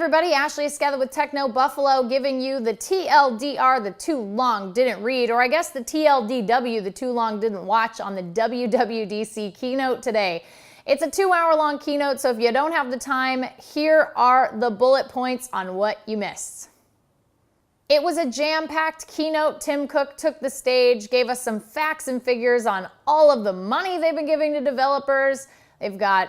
everybody, Ashley Esqueda with Techno Buffalo giving you the TLDR, the too long didn't read, or I guess the TLDW, the too long didn't watch on the WWDC keynote today. It's a 2-hour-long keynote, so if you don't have the time, here are the bullet points on what you missed. It was a jam-packed keynote. Tim Cook took the stage, gave us some facts and figures on all of the money they've been giving to developers. They've got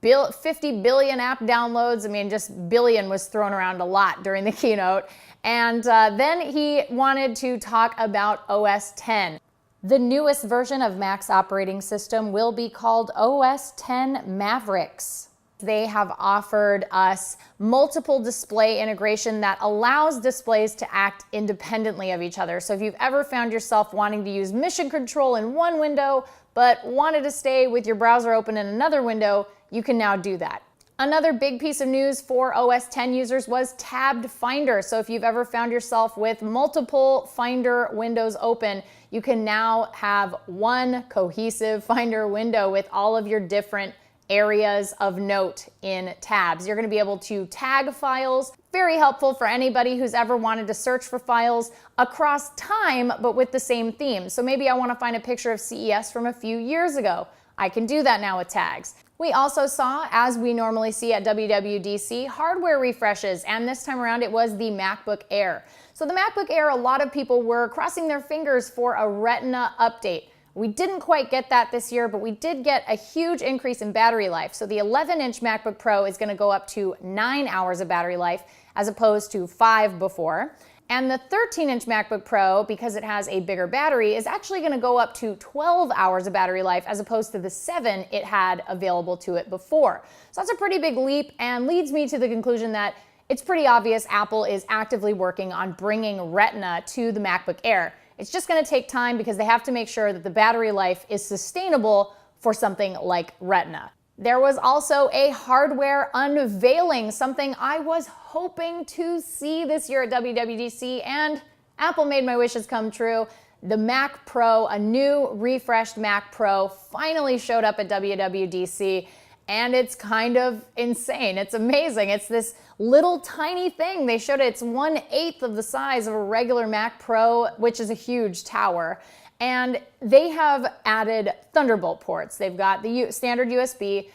50 billion app downloads. I mean, just billion was thrown around a lot during the keynote. And then he wanted to talk about OS X. The newest version of Mac's operating system will be called OS X Mavericks. They have offered us multiple display integration that allows displays to act independently of each other. So if you've ever found yourself wanting to use mission control in one window, but wanted to stay with your browser open in another window, you can now do that. Another big piece of news for OS X users was tabbed Finder. So if you've ever found yourself with multiple Finder windows open, you can now have one cohesive Finder window with all of your different areas of note in tabs. You're going to be able to tag files. Very helpful for anybody who's ever wanted to search for files across time, but with the same theme. So maybe I want to find a picture of CES from a few years ago. I can do that now with tags. We also saw, as we normally see at WWDC, hardware refreshes, and this time around it was the MacBook Air. So the MacBook Air, a lot of people were crossing their fingers for a Retina update. We didn't quite get that this year, but we did get a huge increase in battery life. So the 11-inch MacBook Pro is going to go up to 9 hours of battery life as opposed to 5 before. And the 13-inch MacBook Pro, because it has a bigger battery, is actually going to go up to 12 hours of battery life as opposed to the 7 it had available to it before. So that's a pretty big leap and leads me to the conclusion that it's pretty obvious Apple is actively working on bringing Retina to the MacBook Air. It's just going to take time because they have to make sure that the battery life is sustainable for something like Retina. There was also a hardware unveiling, something I was hoping to see this year at WWDC, and Apple made my wishes come true. The Mac Pro, a new refreshed Mac Pro, finally showed up at WWDC, and it's kind of insane. It's amazing. It's this little tiny thing. They showed it. It's 1/8 of the size of a regular Mac Pro, which is a huge tower. And they have added Thunderbolt ports. They've got the standard USB.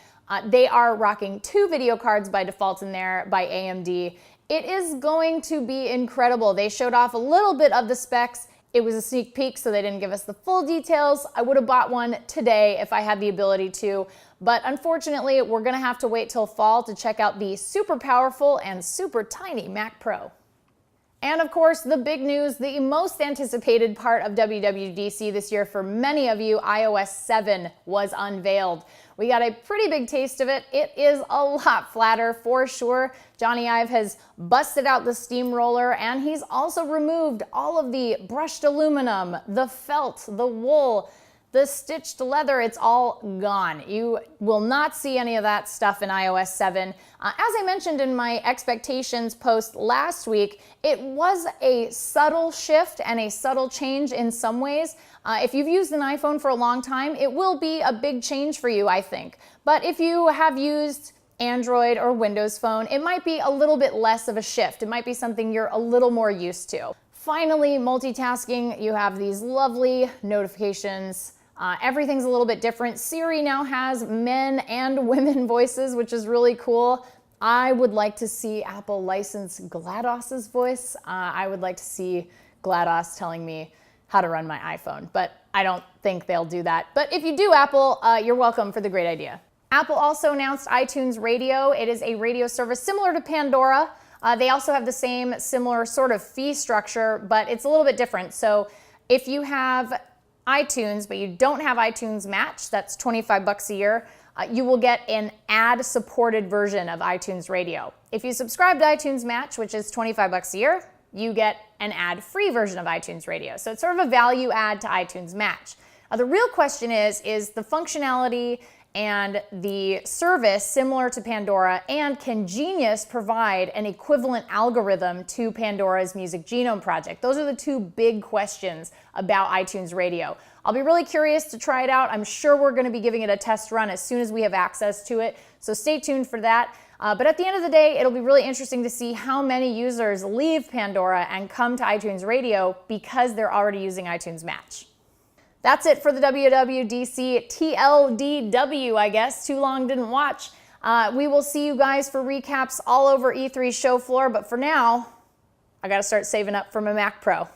They are rocking 2 video cards by default in there by AMD. It is going to be incredible. They showed off a little bit of the specs. It was a sneak peek, so they didn't give us the full details. I would have bought one today if I had the ability to, but unfortunately, we're gonna have to wait till fall to check out the super powerful and super tiny Mac Pro. And of course, the big news, the most anticipated part of WWDC this year for many of you, iOS 7 was unveiled. We got a pretty big taste of it. It is a lot flatter for sure. Johnny Ive has busted out the steamroller, and he's also removed all of the brushed aluminum, the felt, the wool, the stitched leather. It's all gone. You will not see any of that stuff in iOS 7. As I mentioned in my expectations post last week, it was a subtle shift and a subtle change in some ways. If you've used an iPhone for a long time, it will be a big change for you, I think. But if you have used Android or Windows Phone, it might be a little bit less of a shift. It might be something you're a little more used to. Finally, multitasking, you have these lovely notifications. Everything's a little bit different. Siri now has men and women voices, which is really cool. I would like to see Apple license GLaDOS's voice. I would like to see GLaDOS telling me how to run my iPhone, but I don't think they'll do that. But if you do, Apple, you're welcome for the great idea. Apple also announced iTunes Radio. It is a radio service similar to Pandora. They also have the same similar sort of fee structure, but it's a little bit different. So if you have iTunes, but you don't have iTunes Match, that's $25 a year, you will get an ad-supported version of iTunes Radio. If you subscribe to iTunes Match, which is $25 a year, you get an ad-free version of iTunes Radio. So it's sort of a value add to iTunes Match. The real question is the functionality and the service similar to Pandora, and can Genius provide an equivalent algorithm to Pandora's Music Genome Project? Those are the two big questions about iTunes Radio. I'll be really curious to try it out. I'm sure we're going to be giving it a test run as soon as we have access to it, so stay tuned for that. But at the end of the day, it'll be really interesting to see how many users leave Pandora and come to iTunes Radio because they're already using iTunes Match. That's it for the WWDC TLDW, I guess. Too long didn't watch. We will see you guys for recaps all over E3's show floor, but for now, I gotta start saving up for my Mac Pro.